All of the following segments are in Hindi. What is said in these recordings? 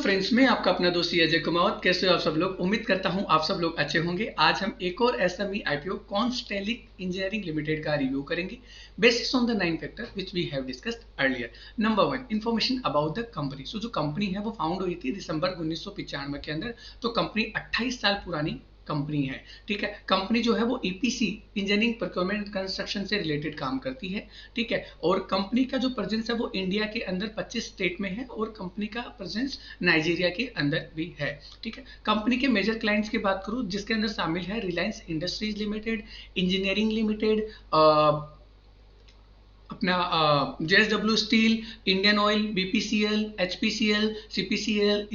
फ्रेंड्स, मैं आपका अपना दोस्त अजय कुमार। कैसे हो आप सब लोग? उम्मीद करता हूं आप सब लोग अच्छे होंगे। आज हम एक और SME IPO Constelec engineering limited का रिव्यू करेंगे basis on the 9 factor which we have discussed earlier. Number 1, information about the company. So जो कंपनी है वो फाउंड हुई थी दिसंबर 1995 के अंदर। तो कंपनी 28 साल पुरानी कंपनी है। ठीक है, कंपनी जो है वो ईपीसी इंजीनियरिंग प्रोक्योरमेंट कंस्ट्रक्शन से रिलेटेड काम करती है। ठीक है, और कंपनी का जो प्रेजेंस है वो इंडिया के अंदर 25 स्टेट में है और कंपनी का प्रेजेंस नाइजीरिया के अंदर भी है। ठीक है, कंपनी के मेजर क्लाइंट्स की बात करूं जिसके अंदर शामिल है Reliance industries limited, engineering limited, अपना JSW steel, Indian oil, BPCL, HPCL, CPCL,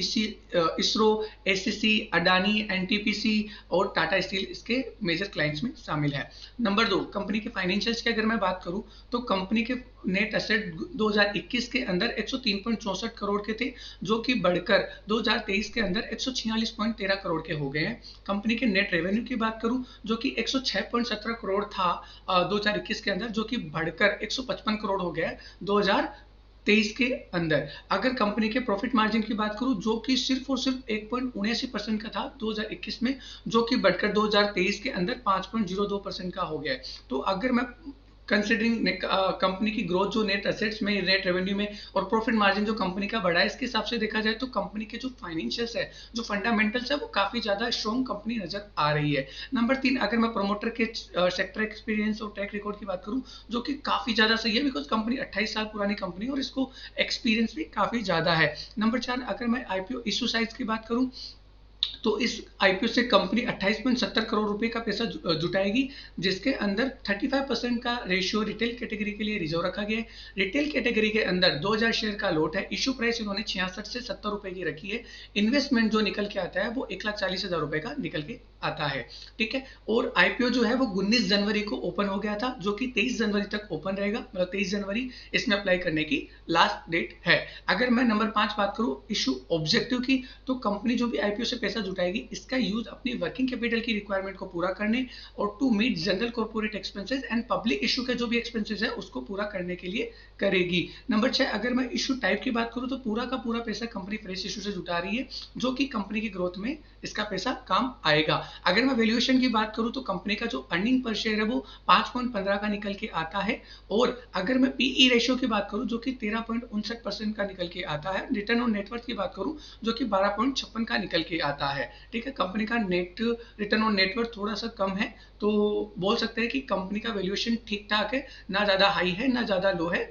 ISRO, SCC, Adani, NTPC और टाटा स्टील इसके मेजर क्लाइंट्स में शामिल है। नंबर 2, कंपनी के फाइनेंशियल्स की अगर मैं बात करूं तो कंपनी के नेट एसेट 2021 के अंदर 103.64 करोड़ के थे, जो कि बढ़कर 2023 के अंदर 146.13 करोड़ के हो गए हैं। कंपनी के नेट रेवेन्यू की बात करूं जो कि 106.17 करोड़ था 2021 के अंदर, जो कि बढ़कर 155 करोड़ हो गया 2023 के अंदर। अगर कंपनी के प्रॉफिट मार्जिन की बात करूं जो कि सिर्फ और सिर्फ 1.79% का था 2021 में, जो कि बढ़कर 2023 के अंदर 5.02% का हो गया है। तो अगर मैं कंसिडरिंग कंपनी की ग्रोथ जो नेट एसेट्स में, नेट रेवेन्यू में और प्रॉफिट मार्जिन जो कंपनी का बढ़ा है, इसके हिसाब से देखा जाए तो कंपनी के जो फाइनेंशियल्स है, जो फंडामेंटल्स है, वो काफी ज्यादा स्ट्रॉन्ग कंपनी नजर आ रही है। नंबर 3, अगर मैं प्रमोटर के सेक्टर एक्सपीरियंस और ट्रैक रिकॉर्ड की बात करूं जो कि काफी ज्यादा सही है, बिकॉज कंपनी 28 साल पुरानी कंपनी है और इसको एक्सपीरियंस भी काफी ज्यादा है। नंबर 4, अगर मैं आईपीओ इशू साइज की बात करूं तो इस आईपीओ से कंपनी 28.70 करोड़ रुपए का पैसा जुटाएगी, जिसके अंदर 35% का रेशियो रिटेल कैटेगरी के लिए रिजर्व रखा गया है। रिटेल कैटेगरी के अंदर 2000 शेयर का लॉट है। इशू प्राइस इन्होंने 66 से 70 रुपए की रखी है। इन्वेस्टमेंट जो निकल के आता है वो 1,40,000 रुपए का निकल के आता है। ठीक है, और आईपीओ जो है वो 19 जनवरी को ओपन हो गया था, जो कि 23 जनवरी तक ओपन रहेगा। मतलब 23 जनवरी इसमें अप्लाई करने की लास्ट डेट है। अगर मैं नंबर 5 बात करूं इशू ऑब्जेक्टिव की, तो कंपनी जो भी आईपीओ से पैसा जुटाएगी इसका यूज अपनी वर्किंग कैपिटल की रिक्वायरमेंट को पूरा करने और to meet general corporate expenses and public issue के जो भी एक्सपेंसेस है उसको पूरा करने के लिए करेगी। नंबर 6, अगर मैं इशू टाइप की बात करूं तो पूरा का पूरा पैसा कंपनी फ्रेश इशू से जुटा रही है, जो कि कंपनी की ग्रोथ में इसका पैसा काम आएगा। अगर मैं वैल्यूएशन की बात करूं तो कंपनी का जो अर्निंग पर शेयर है वो 5.15 का निकल के आता है। और अगर मैं पीई रेशियो की बात करूं जो कि 13.59% का निकल के आता है। रिटर्न ऑन नेटवर्थ की बात करूं जो कि 12.56 का निकल के आता है। ठीक है, कंपनी का नेट रिटर्न ऑन नेटवर्थ थोड़ा सा कम है, तो बोल सकते हैं कि कंपनी का वैल्यूएशन ठीक ठाक है, ना ज्यादा हाई है ना ज्यादा लो है।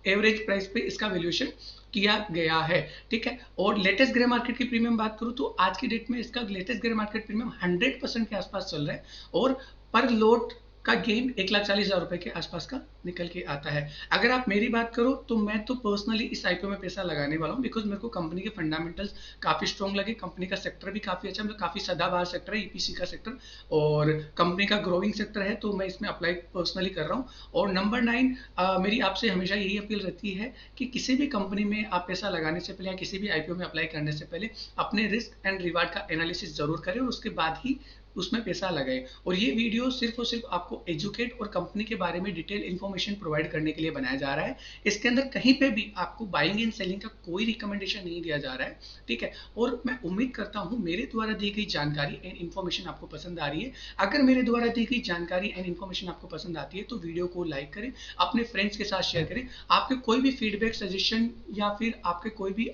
एवरेज प्राइस पे इसका वैल्यूएशन किया गया है। ठीक है, और लेटेस्ट ग्रे मार्केट की प्रीमियम बात करूं तो आज की डेट में इसका लेटेस्ट ग्रे मार्केट प्रीमियम 100% के आसपास चल रहा है और पर लोट का गेन 1,40,000 रुपए के आसपास का निकल के आता है। अगर आप मेरी बात करो तो मैं तो पर्सनली इस आईपीओ में पैसा लगाने वाला हूं, बिकॉज मेरे को कंपनी के फंडामेंटल्स काफी स्ट्रॉन्ग लगे। कंपनी का सेक्टर भी काफी अच्छा, मतलब काफी सदाबहार सेक्टर है ईपीसी का सेक्टर, और कंपनी का ग्रोइंग सेक्टर है, तो मैं इसमें अप्लाई पर्सनली कर रहा हूँ। और नंबर 9, मेरी आपसे हमेशा यही अपील रहती है कि किसी भी कंपनी में आप पैसा लगाने से पहले या किसी भी आईपीओ में अप्लाई करने से पहले अपने रिस्क एंड रिवार्ड का एनालिसिस जरूर करें और उसके बाद ही उसमें पैसा लगाए। और ये वीडियो सिर्फ और सिर्फ आपको एजुकेट और कंपनी के बारे में डिटेल इंफॉर्मेशन प्रोवाइड करने के लिए बनाया जा रहा है। इसके अंदर कहीं पे भी आपको बाइंग एंड सेलिंग का कोई रिकमेंडेशन नहीं दिया जा रहा है। ठीक है, और मैं उम्मीद करता हूं मेरे द्वारा दी गई जानकारी एंड इन्फॉर्मेशन आपको पसंद आ रही है। अगर मेरे द्वारा दी गई जानकारी एंड इन्फॉर्मेशन आपको पसंद आती है तो वीडियो को लाइक करें, अपने फ्रेंड्स के साथ शेयर करें। आपके कोई भी फीडबैक, सजेशन या फिर आपके कोई भी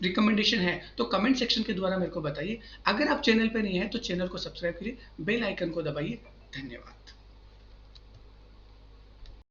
रिकमेंडेशन है तो कमेंट सेक्शन के द्वारा मेरे को बताइए। अगर आप चैनल पे नहीं है तो चैनल को सब्सक्राइब करिए, बेल आइकन को दबाइए। धन्यवाद।